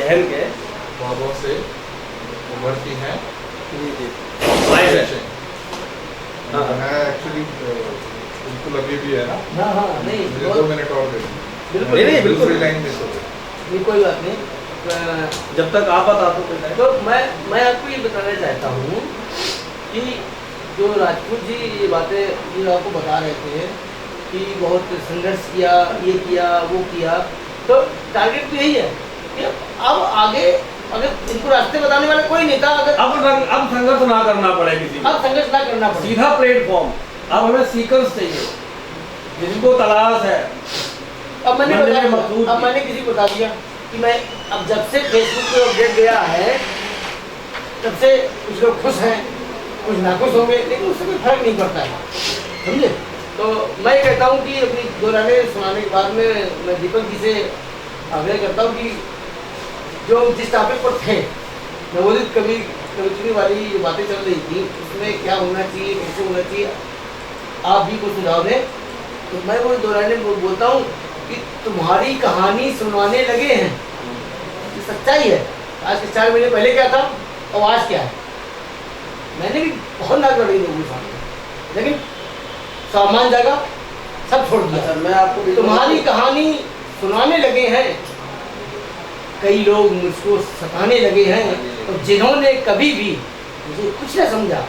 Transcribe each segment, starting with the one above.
बहन के ख्वाबों से उभरती हैं जी ख्वाहिशें। हाँ। मैं एक्चुअली बिल्कुल अभी भी है ना, हाँ हाँ नहीं मुझे 2 मिनट और दे दीजिए। बिल्कुल नहीं, बिल्कुल। दूसरी लाइन मिस हो गई। नहीं कोई बात नहीं। जब तक आप बता दो कोई तो मैं आपको ये बताना चाहता हूँ कि जो राजपूत जी ये बातें जो आपको बता रहे थे कि बहुत संघर्ष किया, ये किया, वो किया, तो टारगेट तो यही है कि अब आगे अगर इनको रास्ते बताने वाला कोई नहीं था, अगर अब संघर्ष ना करना पड़े किसी को, अब संघर्ष ना करना पड़े, सीधा प्लेटफॉर्म। अब हमें सीकर्स चाहिए जिनको तलाश है। अब मैंने मंदिर बता में दिया, मखसूद अब मैंने किसी को बता दिया कि मैं अब जब से फेसबुक पे अपडेट गया है तब से कुछ लोग खुश हैं, कुछ नाखुश होंगे, लेकिन उससे कोई फर्क नहीं पड़ता है, समझे। तो मैं कहता हूँ कि अपनी 2 लाइनें सुनाने के बाद में मैं दीपक जी से आग्रह करता हूँ कि जो जिस टॉपिक पर थे नवोदित कवित्री वाली जो बातें चल रही थी उसमें क्या होना चाहिए, कैसे होना चाहिए, आप भी कुछ सुझाव दें। तो मैं वो 2 लाइनें बोलता हूँ कि तुम्हारी कहानी सुनाने लगे हैं, ये सच्चाई है। आज के 4 महीने पहले क्या था और आज क्या है, मैंने भी बहुत नाक लड़ी लोगों के सामने, लेकिन सामान जागा, सब छोड़ दिया। मैं आपको तुम्हारी कहानी सुनाने लगे हैं, कई लोग मुझको सताने लगे हैं, और जिन्होंने कभी भी मुझे कुछ न समझा,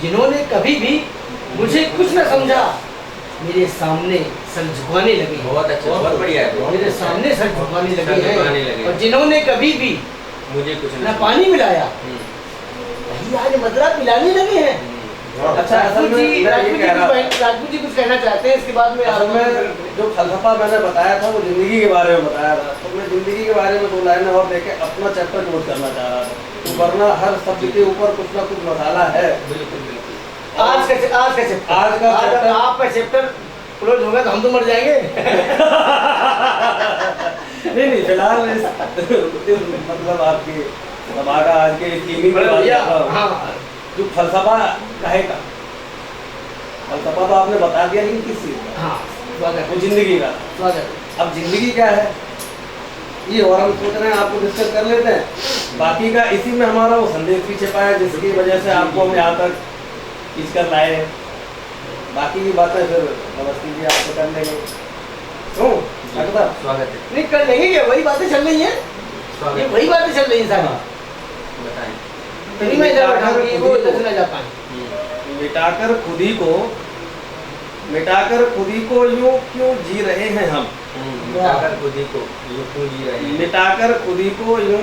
जिन्होंने कभी भी मुझे कुछ न समझा, मेरे सामने सर झुकाने लगे हैं। बहुत अच्छा, बहुत बढ़िया है। मेरे सामने सर झुकाने सर लगे झुकाने हैं, लगे। और जिन्होंने कभी भी मुझे कुछ न पानी मिलाया, वही आज मदरा पिलाने लगे हैं। अच्छा, असल में मैं ये कह रहा था, राजपूत जी कुछ कहना चाहते हैं, इसके बाद में असल में जो फलसफा मैंने बताया था वो जिंदगी के बारे में बताया था, तो मैं जिंदगी के बारे में 2 लाइनें और लेके अपना चैप्टर क्लोज करना चाह रहा था। तो वरना हर शब्द के ऊपर कुछ ना कुछ मसाला है। बिल्कुल बिल्कुल। आज का चैप्टर, आज का चैप्टर आपका चैप्टर क्लोज होगा तो हम तो मर जाएंगे। नहीं फिलहाल इस मतलब आपकी हमारा आज के टीवी में हाँ जो फलसफा कहे का फलसफा तो आपने बता दिया, लेकिन किस चीज़ का? हाँ स्वागत वो जिंदगी का। स्वागत। अब जिंदगी क्या है ये और हम सोच रहे हैं, आपको डिस्कस कर लेते हैं। बाकी का इसी में हमारा वो संदेश भी छिपा है जिसकी वजह से आपको हम यहाँ तक खींच कर लाए। बाकी की बातें फिर नमस्ते जी आपको कर लेंगे। स्वागत है। नहीं कर लेंगे, ये वही बातें चल रही हैं, स्वागत ये है। वही बातें चल रही हैं सारी। बताएं। तभी मैं इधर बैठा हूँ कि वो इधर से ना जा पाए। मिटाकर खुद ही को यूं क्यों जी रहे हैं हम। मिटाकर खुद ही को यूं क्यों जी रहे हैं। मिटाकर खुद ही को यूं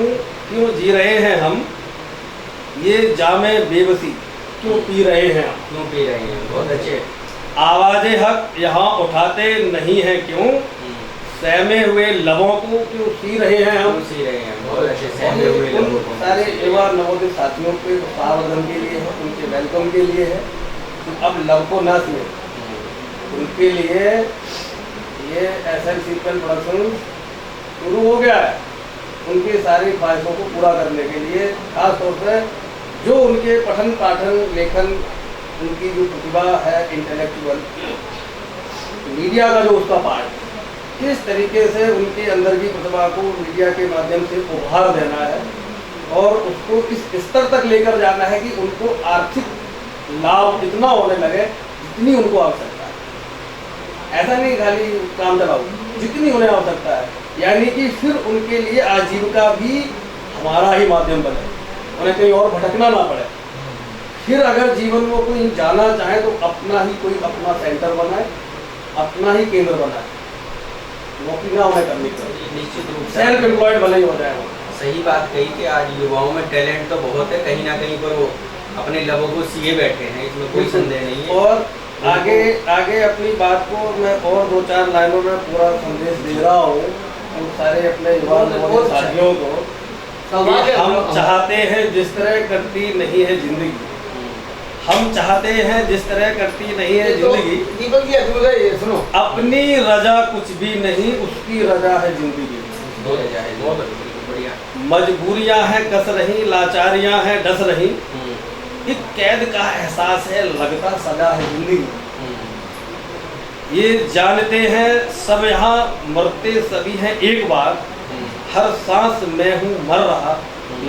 क्यों जी रहे हैं हम, ये जामे बेबसी क्यों पी रहे हैं हम। क्यों पी रहे हैं। बहुत अच्छे। आवाज़े हक यहाँ उठाते नहीं हैं क्यों, सहमे हुए लबों को क्यों सी रहे हैं हम। क्यों सी रहे हैं। बहुत अच्छे। सहमे हुए उन लोगों को सारे युवा नवोदित साथियों के स्वागत के लिए है, उनके वेलकम के लिए है। तो अब लब को ना सुने, उनके लिए ये एसएल सीक्वेंस प्रोडक्शन शुरू हो गया है, उनकी सारी ख्वाहिशों को पूरा करने के लिए। खास तौर से जो उनके पठन पाठन लेखन, उनकी जो प्रतिभा है इंटेलेक्चुअल, मीडिया का जो उसका पार्ट, किस तरीके से उनके अंदर की प्रतिभा को मीडिया के माध्यम से उभार देना है और उसको इस स्तर तक लेकर जाना है कि उनको आर्थिक लाभ इतना होने लगे जितनी उनको आवश्यकता है। ऐसा नहीं खाली काम चलाओ, जितनी उन्हें आवश्यकता है, यानी कि फिर उनके लिए आजीविका भी हमारा ही माध्यम बने, उन्हें कहीं और भटकना ना पड़े। फिर अगर जीवन में कोई जाना चाहे तो अपना ही कोई अपना सेंटर बनाए, अपना ही केंद्र बनाए, नौकरी ना उन्हें करनी चाहिए। निश्चित रूप से सेल्फ एम्प्लॉयड भले ही हो जाए। सही बात कही कि आज युवाओं में टैलेंट तो बहुत है, कहीं ना कहीं पर वो अपने लबों को सीए बैठे हैं, इसमें कोई संदेह नहीं है। और आगे अपनी बात को मैं और 2-4 लाइनों में पूरा संदेश दे रहा हूँ उन सारे अपने युवा नवोदित साथियों को कि हम चाहते हैं जिस तरह करती नहीं है जिंदगी, हम चाहते हैं जिस तरह करती नहीं है जिंदगी, दीपक जी अद्भुत है ये, सुनो। अपनी रजा कुछ भी नहीं, उसकी रजा है जिंदगी। बहुत अच्छा है, बहुत बढ़िया। मजबूरियां हैं कस रही, लाचारियां हैं डस रही, एक कैद का एहसास है लगता सजा है जिंदगी। ये जानते हैं सब यहाँ मरते सभी हैं एक बार, हर सांस मैं हूँ मर रहा,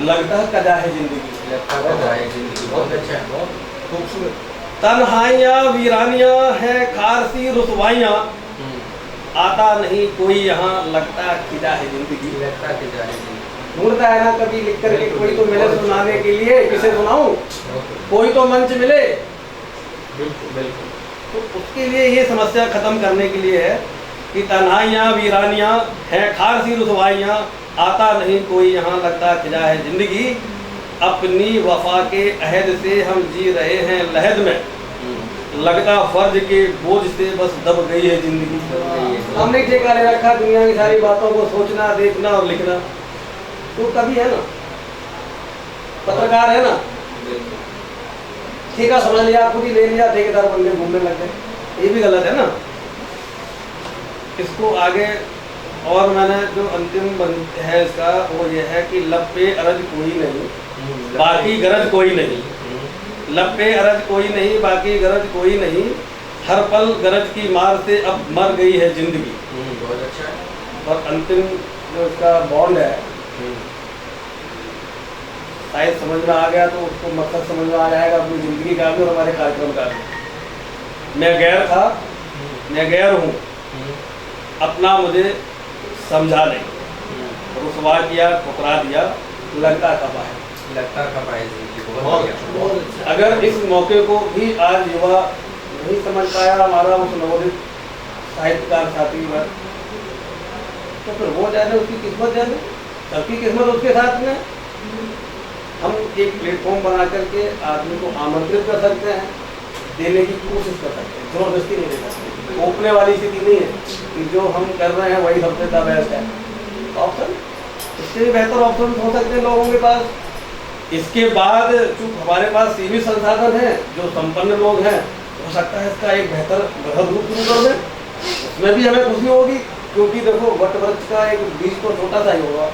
लगता है कदा है जिंदगी। लगता है जिंदगी बहुत अच्छा है, बहुत खूबसूरत। तन्हाइयाँ वीरानियाँ है खारसी रुसवाइयाँ, आता नहीं कोई यहाँ, लगता खिदा है जिंदगी। लगता कि जाए जिंदगी। ढूंढता है ना कभी लिख करके कोई तो मिले सुनाने के लिए, किसे सुनाऊं, कोई तो मंच मिले। बिल्कुल बिल्कुल। तो उसके लिए ये समस्या खत्म करने के लिए है कि तन्हाइयाँ वीरानियाँ हैं खारसी रुसवाइयाँ, आता नहीं कोई यहाँ, लगता खिदा है जिंदगी। अपनी वफा के अहद से हम जी रहे हैं लहद में, लगता फर्ज के बोझ से बस दब गई है जिंदगी। हमने ठेका ले रखा दुनिया की सारी बातों को सोचना, देखना और लिखना। तो कभी है ना, पत्रकार है ना, ठेका समझ लिया, खुद ही ले लिया, ठेकेदार बन के घूमने लग गए, ये भी गलत है ना। इसको आगे और मैंने जो अंतिम है इसका वो ये है कि लब पे अरज कोई नहीं, बाकी गरज कोई नहीं। लब पे अरज कोई नहीं, बाकी गरज कोई नहीं, हर पल गरज की मार से अब मर गई है जिंदगी। बहुत अच्छा है। और अंतिम जो इसका बॉन्ड है, शायद समझ में आ गया तो उसको मकसद समझ में आ जाएगा अपनी जिंदगी का भी और हमारे कार्यक्रम का भी। मैं गैर था, मैं गैर हूँ, अपना मुझे समझा नहीं, रुसवा किया, ठुकरा दिया, लगता कब है। लगता कब आए जिंदगी। बहुत बढ़िया। अगर इस मौके को भी आज युवा नहीं समझ पाया, हमारा उस नवोदित साहित्यकार साथी वर्ग, तो फिर वो जाने, उसकी किस्मत जाने, सबकी किस्मत उसके साथ में। हम एक प्लेटफॉर्म बना करके आदमी को आमंत्रित कर सकते हैं, देने की कोशिश कर सकते हैं, जबरदस्ती नहीं दे सकते। थोपने वाली स्थिति नहीं है कि जो हम कर रहे हैं वही सबसे ज़्यादा बेस्ट है। ऑप्शन इससे भी बेहतर ऑप्शन हो सकते हैं लोगों के पास। इसके बाद चूँकि हमारे पास सीमित संसाधन हैं, जो संपन्न लोग हैं, हो सकता है इसका एक बेहतर बृहद रूप शुरू कर दें, उसमें भी हमें खुशी होगी। क्योंकि देखो वट वृक्ष का एक बीज तो छोटा सा ही होगा,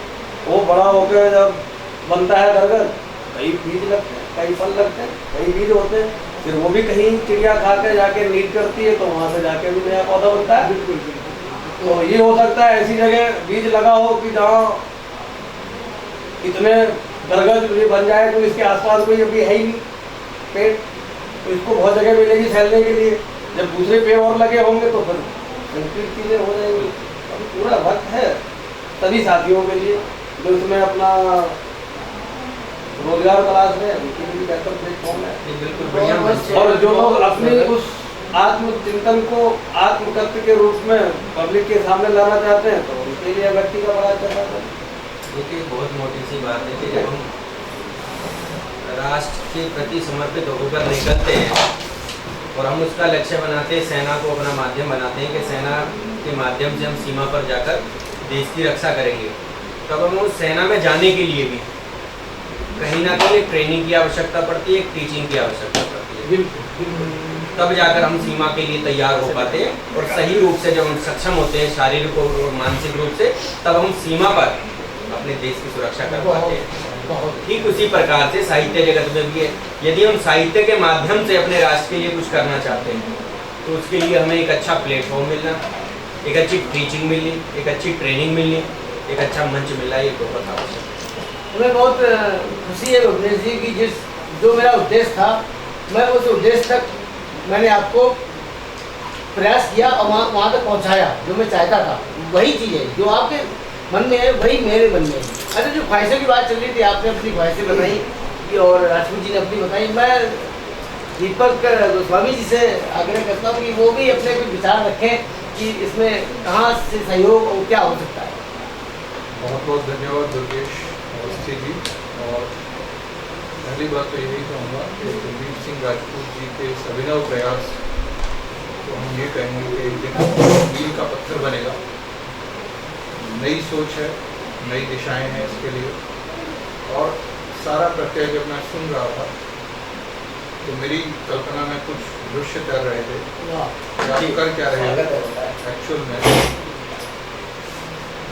वो बड़ा होकर जब बनता है दरगद, कई बीज लगते हैं, कई फल लगते हैं, कई बीज होते हैं, फिर वो भी कहीं चिड़िया खा के जाके नीट करती है, तो वहाँ से जाके भी नया पौधा बनता है। बिल्कुल। तो ये हो सकता है ऐसी जगह बीज लगा हो कि जहाँ इतने दरगद भी बन जाए, तो इसके आसपास कोई अभी है ही नहीं पेड़, तो इसको बहुत जगह मिलेगी फैलने के लिए। जब दूसरे पेड़ और लगे होंगे तो फिर संकीर्ण चीज़ें हो जाएंगी। अभी पूरा वक्त है सभी साथियों के लिए जो इसमें अपना रोजगार तलाश है, उनके लिए बेहतर प्लेटफॉर्म है। बिल्कुल बढ़िया। और जो लोग अपनी उस आत्मचिंतन को आत्मतत्व के रूप में पब्लिक के सामने लाना चाहते हैं, तो उनके लिए व्यक्ति का बड़ा अच्छा है। देखिए बहुत मोटी सी बात है कि जब हम राष्ट्र के प्रति समर्पित होकर निकलते हैं और हम उसका लक्ष्य बनाते हैं, सेना को अपना माध्यम बनाते हैं कि सेना के माध्यम से हम सीमा पर जाकर देश की रक्षा करेंगे, तब हम उस सेना में जाने के लिए भी कहीं ना कहीं एक ट्रेनिंग की आवश्यकता पड़ती है, एक टीचिंग की आवश्यकता पड़ती है। तब जाकर हम सीमा के लिए तैयार हो पाते हैं और सही रूप से जब हम सक्षम होते हैं शारीरिक और मानसिक रूप से, तब हम सीमा पर अपने देश की सुरक्षा कर पाते हैं। ठीक उसी प्रकार से साहित्य जगत में भी है। यदि हम साहित्य के माध्यम से अपने राष्ट्र के लिए कुछ करना चाहते हैं, तो उसके लिए हमें एक अच्छा प्लेटफॉर्म मिलना, एक अच्छी टीचिंग मिलनी, एक अच्छी ट्रेनिंग मिलनी, एक अच्छा मंच मिलना, ये बहुत आवश्यक है। हमें बहुत खुशी है भुवनेश जी की जो मेरा उद्देश्य था, मैं उस उद्देश्य तक मैंने आपको प्रयास किया और वहाँ तक पहुँचाया। जो मैं चाहता था वही चीज़ है, जो आपके मन में है वही मेरे मन में है। अच्छा, जो ख्वाहिशों की बात चल रही थी, आपने अपनी ख्वाहिशें बताई और राजपूत जी ने अपनी बताई। मैं दीपक गोस्वामी जी से आग्रह करता हूँ कि वो भी अपने कुछ विचार रखें कि इसमें कहाँ से सहयोग और क्या हो सकता है। बहुत बहुत धन्यवाद दुर्गेश अवस्थी जी। और पहली बात तो यही कहूँगा कि कुलदीप सिंह राजपूत जी के इस अभिनव प्रयास तो हम ये कहेंगे कि एक दिन मील का पत्थर बनेगा। नई सोच है, नई दिशाएं हैं इसके लिए। और सारा प्रत्यय जब मैं सुन रहा था तो मेरी कल्पना में कुछ दृश्य कर रहे थे कि आप कर क्या रहे थे एक्चुअल में।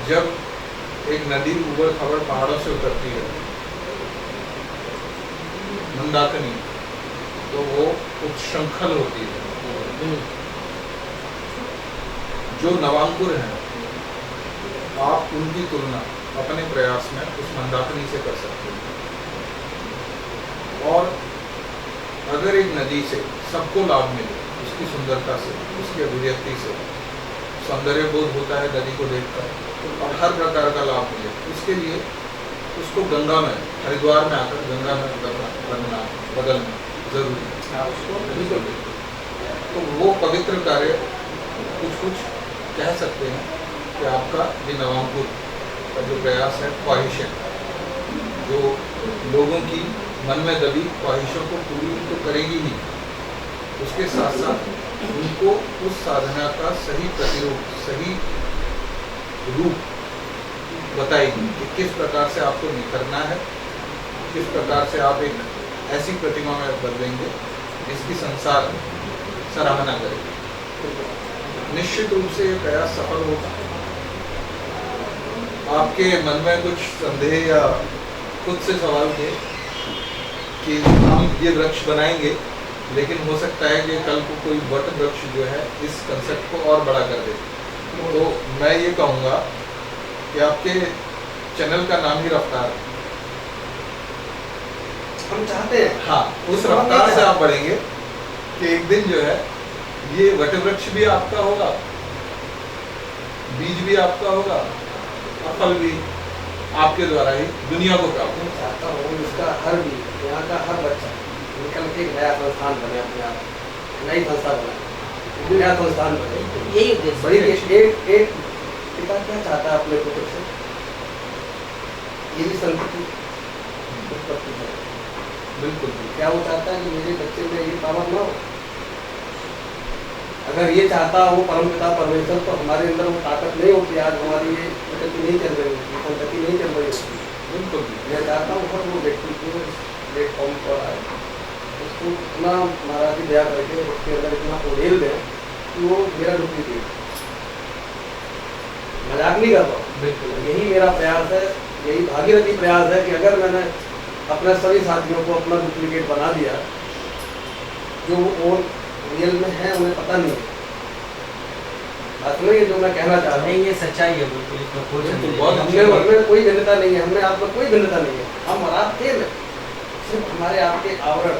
जब एक नदी ऊबड़ खाबड़ पहाड़ों से उतरती है मंदाकिनी, तो वो उच्छृंखल होती है। जो नवांकुर हैं, आप उनकी तुलना अपने प्रयास में उस मंदाकिनी से कर सकते हैं। और अगर एक नदी से सबको लाभ मिले, उसकी सुंदरता से, उसकी अभिव्यक्ति से, सौंदर्य बोध होता है नदी को देखकर, और हर प्रकार का लाभ मिले, उसके लिए उसको गंगा में, हरिद्वार में आकर गंगा में बदलना जरूरी है। बिल्कुल। तो वो पवित्र कार्य कुछ कह सकते हैं कि आपका ये नवांकुर का जो प्रयास है, ख्वाहिश है, जो लोगों की मन में दबी ख्वाहिशों को पूरी तो करेगी ही, उसके साथ साथ उनको उस साधना का सही प्रतिरूप, सही रूप बताएगी कि किस प्रकार से आपको निखरना है, किस प्रकार से आप एक ऐसी प्रतिमा में बदलेंगे जिसकी संसार सराहना करेगी। निश्चित रूप से ये प्रयास सफल होगा। आपके मन में कुछ संदेह या खुद से सवाल थे कि हम ये वृक्ष बनाएंगे, लेकिन हो सकता है कि कल को कोई वट वृक्ष जो है इस कंसेप्ट को और बड़ा कर दे। तो मैं ये कहूँगा कि आपके चैनल का नाम ही रफ्तार है। हम चाहते हैं, हाँ, उस रफ्तार से आप बढ़ेंगे कि एक दिन जो है ये वट वृक्ष भी आपका होगा, बीज भी आपका होगा, और फल भी आपके द्वारा ही दुनिया को प्राप्त मैं चाहता हूँ इसका हर भी, यहाँ का हर बच्चा निकल के एक नया संस्थान बने, अपने आप नई संस्था बने, नया संस्थान बने। यही उद्देश्य बड़ी एक पिता क्या चाहता है अपने पुत्र से, ये भी संतति उत्पत्ति है। बिल्कुल। क्या वो चाहता है कि मेरे बच्चे में ये पावर ना हो? अगर ये चाहता हो परमपिता परमेश्वर, तो हमारे अंदर वो ताकत नहीं होती, आज हमारी ये प्रगति नहीं चल रही होती, संतति नहीं चल रही होती। बिल्कुल। मैं चाहता हूँ हर वो व्यक्ति को इस प्लेटफॉर्म पर आए, उसको इतना महाराज की दया करके उसके अंदर इतना उड़ेल दें कि वो मेरा डुप्लीकेट, मजाक नहीं करता हूँ। बिल्कुल। यही मेरा प्रयास है, यही भागीरथी प्रयास है कि अगर मैंने अपने सभी साथियों को अपना डुप्लीकेट बना दिया, जो वो रियल में है उन्हें पता नहीं है। असली जो मैं कहना चाह रहा हूँ, नहीं, ये सच्चाई है बिल्कुल, इसमें कोई संदेह नहीं। बहुत हमने कोई भिन्नता नहीं है, हमने आप में कोई भिन्नता नहीं है, हम और आप थे में, सिर्फ हमारे आपके आवरण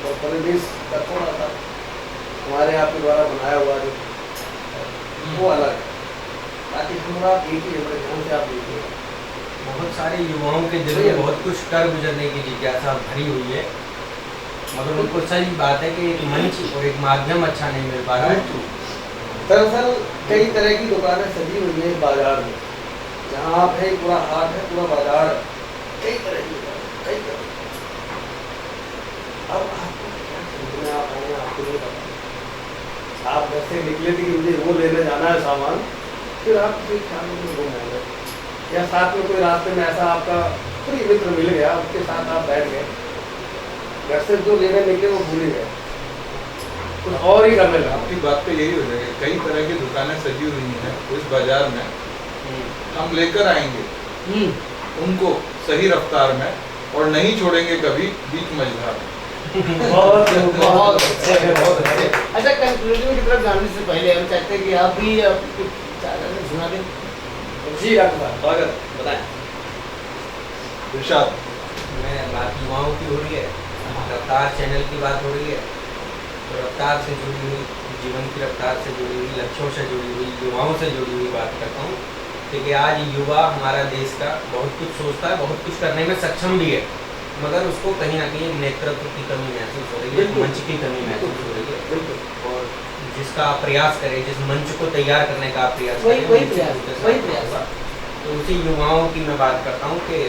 और परिवेश का थोड़ा सा हमारे आपके द्वारा बनाया हुआ जो वो अलग है। ताकि हम और आप एक ही हमारे ध्यान से आप देखिए, बहुत सारे युवाओं के दिल में बहुत कुछ कर गुजरने की जिज्ञासा भरी हुई है, मगर उनको सही बात है कि एक मंच और एक माध्यम अच्छा नहीं मिल पा रहा है। दरअसल कई तरह की दुकानें सजी हुई है बाजार में, जहाँ आप है पूरा हाट है, पूरा बाजार है, कई तरह की दुकानें, कई तरह। अब आपको क्या खरीदना आप आए, आपको नहीं पता। आप घर से निकले थे कि मुझे वो लेने जाना है सामान, फिर आप किसी ख्याल में घूम आएंगे, या साथ में कोई रास्ते में ऐसा आपका कोई मित्र मिल गया, उसके साथ आप बैठ गए, घर से जो लेने निकले वो भूल ही गए, कुछ और ही करने लगा। आपकी बात तो यही हो जाएगी, कई तरह की दुकानें सजी हुई हैं इस बाजार में, हम लेकर आएंगे उनको सही रफ्तार में और नहीं छोड़ेंगे कभी बीच मझधार में। बहुत अच्छे। अच्छा, कंक्लूजन की तरफ जाने से पहले हम चाहते हैं कि आप भी कुछ सुना दें। जी डॉक्टर साहब, स्वागत, बताएं। इरशाद। मैं बात युवाओं की हो रही है, रफ्तार चैनल की बात हो रही है, तो रफ्तार से जुड़ी हुई, जीवन की रफ्तार से जुड़ी हुई, लक्ष्यों से जुड़ी हुई, युवाओं से जुड़ी हुई बात करता हूँ। क्योंकि आज युवा हमारा देश का बहुत कुछ सोचता है, बहुत कुछ करने में सक्षम भी है, मगर उसको कहीं ना कहीं एक नेतृत्व की कमी महसूस हो रही है, मंच की कमी महसूस हो रही है। बिल्कुल। और जिसका आप प्रयास करें, जिस मंच को तैयार करने का आप प्रयास वही करें, वही प्रयास। तो उसी युवाओं की मैं बात करता हूँ कि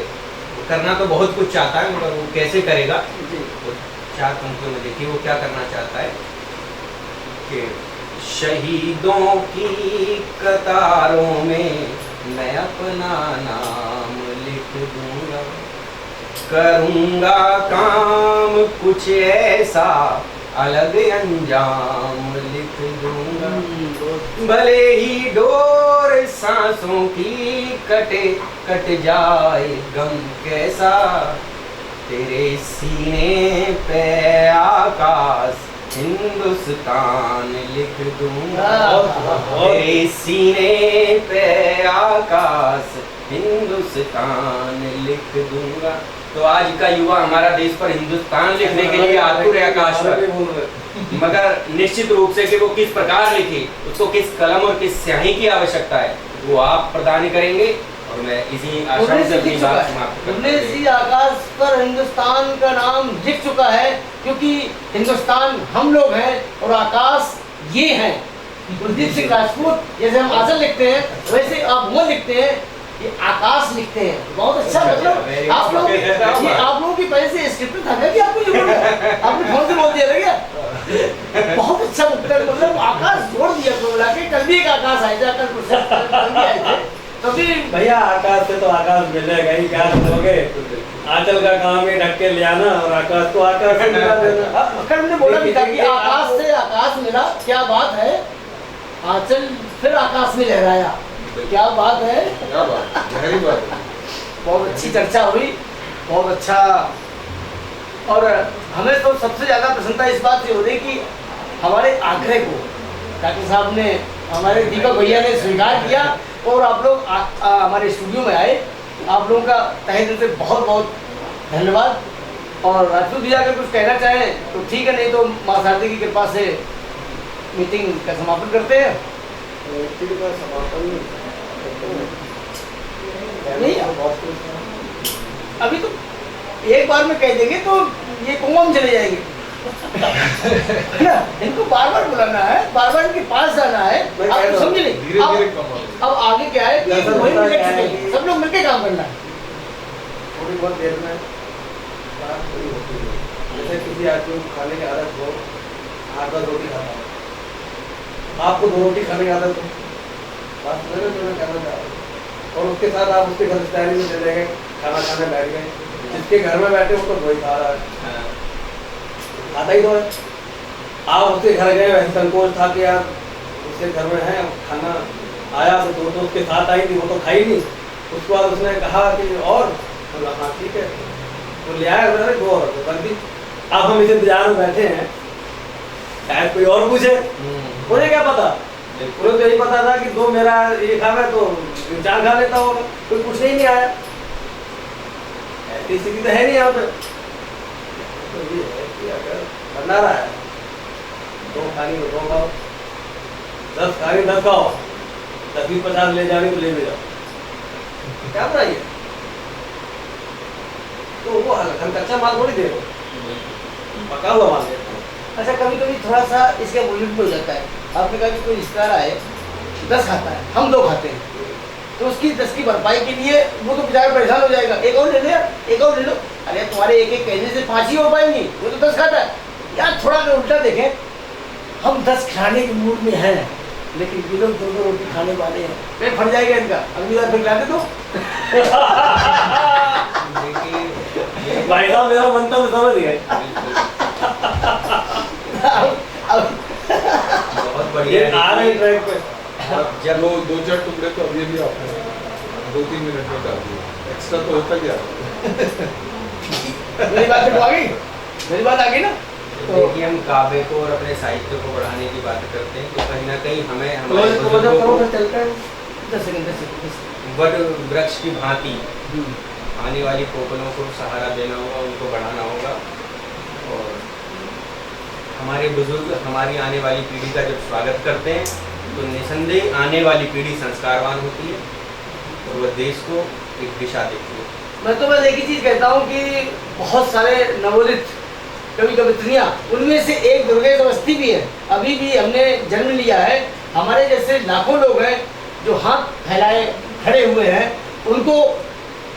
करना तो बहुत कुछ चाहता है, मगर वो कैसे करेगा। तो 4 पंक्तियों में देखिए वो क्या करना चाहता है कि शहीदों की कतारों में मैं अपना नाम लिख दूंगा, करूंगा काम कुछ ऐसा अलग अंजाम लिख दूंगा, भले ही डोर सांसों की कट जाए गम कैसा, तेरे सीने पे आकाश हिंदुस्तान लिख दूंगा, तेरे सीने पे आकाश हिंदुस्तान लिख दूंगा। तो आज का युवा हमारा देश पर हिंदुस्तान लिखने के लिए आतुर है आकाश पर, मगर निश्चित रूप से कि वो किस प्रकार लिखे, उसको किस कलम और किस स्याही की आवश्यकता है, वो आप प्रदान करेंगे। और मैं इसी आशा से अपनी बात समाप्त करता हूं। आकाश पर हिंदुस्तान का नाम लिख चुका है, क्योंकि हिंदुस्तान हम लोग हैं और आकाश ये हैं। कुलदीप सिंह राजपूत जैसे हम आंचल लिखते हैं, वैसे आप वो लिखते हैं, ये आकाश लिखते हैं। बहुत अच्छा, मतलब आप लोग ये आप लोगों की पहले से स्क्रिप्ट था क्या कि आपको ये बोलना है? आपने फोन से बोल दिया था क्या? बहुत अच्छा उत्तर, मतलब आकाश जोड़ दिया तो बोला कि कल भी एक आकाश आए थे, कल भी आए थे, कभी भैया आकाश से तो आकाश मिलेगा ही, क्या करोगे? आंचल का काम है ढक के ले आना और आकाश को आकाश से मिला देना। अखर ने बोला भी था कि आकाश से आकाश मिला, क्या बात है, आंचल फिर आकाश में लहराया, क्या बात है, क्या बात, गहरी बात है। बहुत अच्छी चर्चा हुई, बहुत अच्छा। और हमें तो सबसे ज़्यादा प्रसन्नता इस बात से हो रही कि हमारे आग्रह को डॉक्टर साहब ने, हमारे दीपक भैया ने स्वीकार किया और आप लोग हमारे स्टूडियो में आए। आप लोगों का तहे दिल से बहुत बहुत धन्यवाद। और राजपूत भैया अगर कुछ कहना चाहें तो ठीक है, नहीं तो माँ शारदी की कृपा से मीटिंग का समापन करते हैं। नहीं, अभी तो एक बार में कह देंगे तो ये कुआं चले जाएंगे ना, इनको बार बार बुलाना है, बार बार इनके पास जाना है। आप तो समझे नहीं, धीरे-धीरे अब आगे क्या है कि वही मिलके चलेंगे, सब लोग मिलके काम करना है। थोड़ी बहुत देर में बात पूरी होती है। जैसे किसी आदमी को खाने की आदत हो, 8-10 रोटी खाता है, आपको 2 रोटी खाने की आदत हो, बात समझ रहे हो मैं कहना चाह रहा हूँ। और उसके साथ आप उसके घर स्टाइल में चले गए, खाना खाने बैठ गए, जिसके घर में बैठे वो तो वही खा रहा है, खाता ही तो है। आप उसके घर गए, वैसे संकोच था कि यार उसके घर में है, खाना आया तो उसके साथ आई थी, वो तो खाई नहीं। उसके बाद उसने कहा कि और बोला हाँ ठीक है, तो ले आया उन्होंने 2 और कर दी। अब हम इस इंतजार में बैठे हैं, शायद कोई और पूछे, उन्हें क्या पता, उन्हें तो यही पता था कि 2 मेरा ये खा गया तो 4 खा लेता होगा, कोई पूछने ही नहीं आया। ऐसी स्थिति तो है नहीं यहाँ पे। तो ये है कि अगर करना रहा है 2 खानी तो 2 खाओ, 10 खानी 10 खाओ, 10-20-50 ले जाने तो ले भी जाओ, क्या बताइए। तो वो हम कच्चा माल थोड़ी दे रहे, पका हुआ माल दे रहे। अच्छा, कभी कभी थोड़ा सा इसका वॉल्यूम हो जाता है। आपने कहा कि कोई रिश्तेदार आए 10 खाता है, हम 2 खाते हैं, तो उसकी 10 की भरपाई के लिए वो तो बेचारा परेशान हो जाएगा, एक और ले ले, एक और ले लो। अरे तुम्हारे एक कहने से 5 ही हो पाएंगी, वो तो 10 खाता है यार। थोड़ा अगर उल्टा देखें, हम 10 खाने के मूड में हैं, लेकिन ये लोग 2-2 रोटी खाने वाले हैं, पेट फट जाएगा इनका। अगली बार फिर खिला दे तो भाई साहब मेरा मंतव्य समझ गए। बहुत बढ़िया आ रहे ट्रैक पे। जब 2-4 टुकड़े तो अभी भी आपने 2-3 मिनट में डाल दिए, एक्स्ट्रा तो होता क्या? मेरी बात तो आ गई, मेरी बात आ गई ना। देखिए, हम काव्य को और अपने साहित्य को बढ़ाने की बात करते हैं, तो कहीं ना कहीं हमें हमारे बुजुर्गों को वट वृक्ष की भांति आने वाली पोपलों को सहारा देना होगा, उनको बढ़ाना होगा। और हमारे बुजुर्ग हमारी आने वाली पीढ़ी का जब स्वागत करते हैं तो निसंदेह आने वाली पीढ़ी संस्कारवान होती है और वह देश को एक दिशा देती है। मैं तो बस एक ही चीज़ कहता हूँ कि बहुत सारे नवोदित कवि कवित्रियाँ, उनमें से एक दुर्गेश अवस्थी भी है, अभी भी हमने जन्म लिया है। हमारे जैसे लाखों लोग हैं जो हाथ फैलाए खड़े हुए हैं, उनको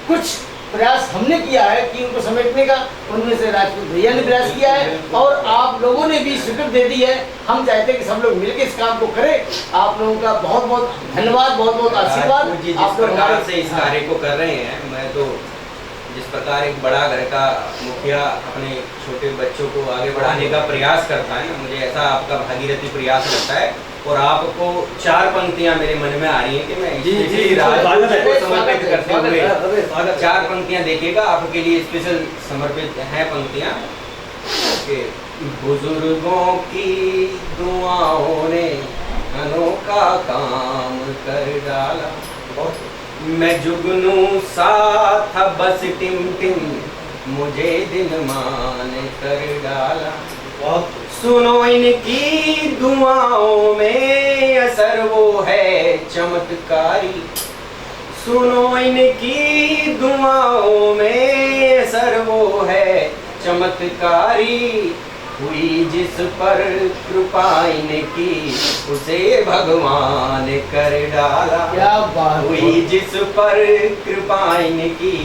कुछ प्रयास हमने किया है कि उनको समेटने का। उनमें से राजपूत भैया ने प्रयास किया है और आप लोगों ने भी स्वीकृति दे दी है। हम चाहते हैं कि सब लोग मिलकर इस काम को करें। आप लोगों का बहुत बहुत धन्यवाद, बहुत बहुत आशीर्वाद। जिस आप लोग प्रकार से इस कार्य को कर रहे हैं, मैं तो जिस प्रकार एक बड़ा घर का मुखिया अपने छोटे बच्चों को आगे बढ़ाने का प्रयास करता है, मुझे ऐसा आपका भागीरथी प्रयास लगता है। और आपको 4 पंक्तियां मेरे मन में आ रही हैं कि मैं समर्पित करते हुए 4 पंक्तियां देखिएगा, आपके लिए स्पेशल समर्पित हैं पंक्तियां कि बुजुर्गों की दुआओं ने अनोखा काम कर डाला। मैं जुगनू सा था बस टिम टिम, मुझे दिन मान कर डाला। बहुत सुनो इनकी दुआओं में असर वो है चमत्कारी, सुनो इनकी दुआओं में असर वो है चमत्कारी। हुई जिस पर कृपा इनकी, उसे भगवान कर डाला। क्या बात हुई जिस पर कृपा इनकी,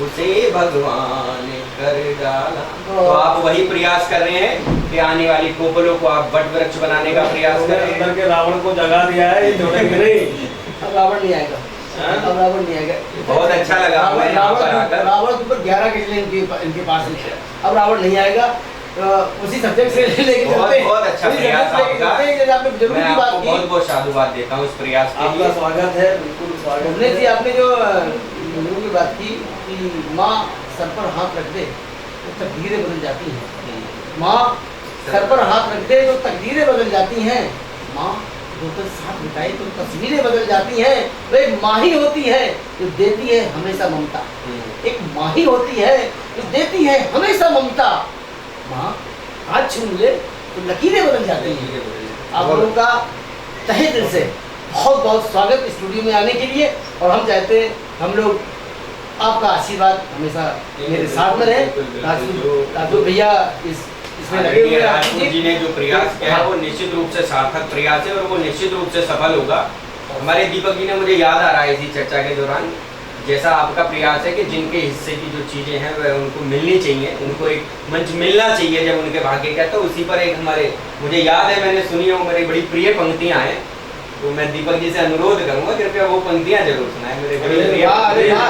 उसे भगवान कर डाला। तो आप वही प्रयास कर रहे हैं कि आने वाली कोपलों को आप वट वृक्ष बनाने का प्रयास कर रहे हैं। अंदर के रावण को जगा दिया है, ये छोड़ेंगे नहीं। अब रावण नहीं आएगा, हाँ? अब रावण नहीं आएगा। बहुत अच्छा लगा हमें यहाँ पर आकर। रावण के ऊपर 11 के लिए इनके पास नहीं है। अब रावण नहीं आएगा। उसी सब्जेक्ट से लेके चलते हैं। बहुत अच्छा उसी प्रयास subject से लेके आपका। चलते हैं, जैसे आपने जरूरी मैं की बात आपको की। बहुत बहुत साधुवाद देता हूँ इस प्रयास के आपका लिए। स्वागत है, बिल्कुल स्वागत हमने है। जी आपने जो लोगों की बात की कि माँ सर पर हाथ रख दे तो तकदीरें बदल जाती हैं। माँ सर पर हाथ रख दे तो तकदीरें बदल जाती हैं। माँ दोपहर साथ बिताए तो तस्वीरें बदल जाती हैं। वो एक माँ ही होती है जो देती है हमेशा ममता। एक माँ ही होती है जो देती है हमेशा ममता। माँ हाथ छून ले तो लकीरें बदल जाती हैं। आप लोगों का तहे दिल से बहुत बहुत स्वागत स्टूडियो में आने के लिए। और हम चाहते हैं हम लोग आपका आशीर्वाद हमेशा मेरे साथ में रहे। राजू भैया इसमें लगे हुए हैं। राजपूत जी ने जो प्रयास किया है वो निश्चित रूप से सार्थक प्रयास है और वो निश्चित रूप से सफल होगा। हमारे दीपक जी ने, मुझे याद आ रहा है इसी चर्चा के दौरान, जैसा आपका प्रयास है कि जिनके हिस्से की जो चीज़ें हैं वह उनको मिलनी चाहिए, उनको एक मंच मिलना चाहिए जब उनके भाग्य का। तो उसी पर एक हमारे, मुझे याद है मैंने सुनी है, मेरी बड़ी प्रिय पंक्तियाँ हैं। तो मैं दीपक जी से अनुरोध करूंगा कृपया वो पंक्तियाँ जरूर सुनाएं। मेरे बड़ी प्रिय पंक्तियाँ,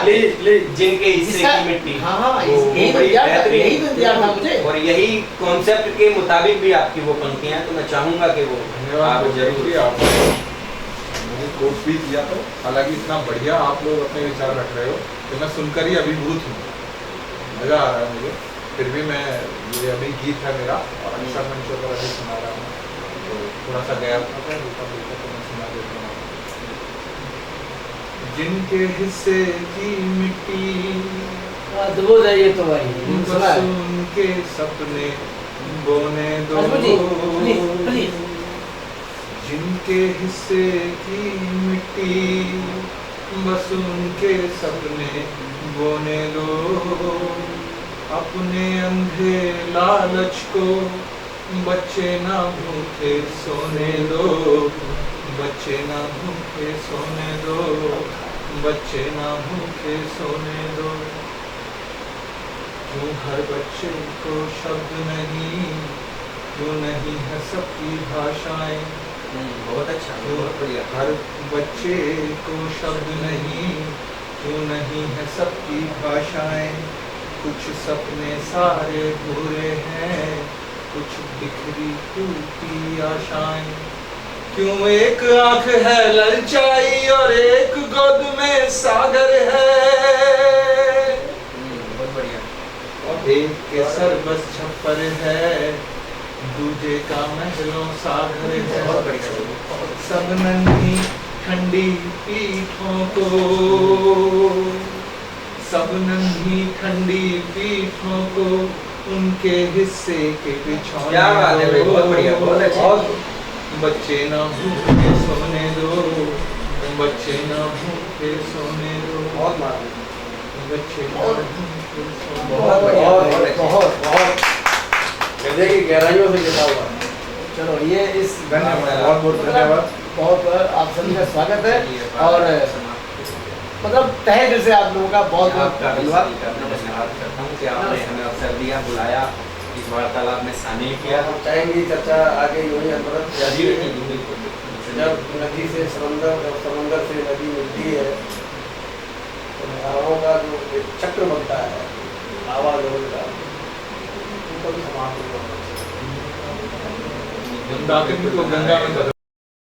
जिनके हिस्से की मिट्टी। हाँ, वो यही तो बड़ी इंतजार था, बेहतरीन। यही तो इंतजार था मुझे। और यही कॉन्सेप्ट के मुताबिक भी आपकी वो पंक्तियाँ हैं। तो मैं चाहूंगा कि वो आप जरूर आपने मुझे कोर्स भी दिया था। हालांकि इतना बढ़िया आप लोग अपने विचार रख रहे हो कि मैं सुनकर ही अभिभूत हूँ, मज़ा आ रहा है मुझे। फिर भी मैं, ये अभी गीत है मेरा और अक्सर मंचों पर अभी सुना रहा हूँ, तो थोड़ा सा गया था तो मैं सुना देता हूँ। जिनके हिस्से की मिट्टी, अद्भुत है ये तो भाई, सुना बस है। उनके सपने बोने दो। अद्भुत जी, प्लीज प्लीज। जिनके हिस्से की मिट्टी, बस उनके सपने बोने दो। अपने अंधे लालच को बच्चे ना भूखे सोने दो, बच्चे ना भूखे सोने दो, बच्चे ना भूखे सोने दो। क्यों हर बच्चे को शब्द नहीं, क्यों नहीं है सबकी भाषाएं। बहुत अच्छा, बहुत बढ़िया। हर बच्चे को शब्द नहीं, क्यों नहीं है सबकी भाषाएं। कुछ सपने सारे पूरे हैं, कुछ बिखरी टूटी आशाएं। क्यों एक आंख है ललचाई और एक गोद में सागर है। बहुत बढ़िया। और एक के सर बस छप्पर है, दूजे का महलों सागर है। बहुत बढ़िया। सब नन्ही ठंडी पीठों को, सब नन्ही ठंडी पीठों को उनके हिस्से के बिछौने। क्या बात है भाई, बहुत बढ़िया, बहुत अच्छा। बच्चे ना भूखे सोने दो, बच्चे ना भूखे सोने दो, बहुत मार बच्चे ना भूखे सोने दो। बहुत बढ़िया, बहुत बहुत बहुत। हृदय की गहराइयों से लिखा हुआ है। चलो ये इस धन्यवाद, बहुत बहुत धन्यवाद। बहुत आप सभी का स्वागत है। और मतलब तहे दिल से आप लोगों का बहुत बहुत आपका धन्यवाद। धन्यवाद करता हूँ कि आपने हमें अवसर दिया, बुलाया, इस वार्तालाप में शामिल किया। हम चाहेंगे चर्चा आगे यूं ही अनवरत जारी रहे। जब नदी से समंदर और समंदर से नदी मिलती है तो धाराओं का जो एक चक्र बनता है, आवागमन का, वो कभी समाप्त नहीं होता। मंदाकिनी को गंगा में बदल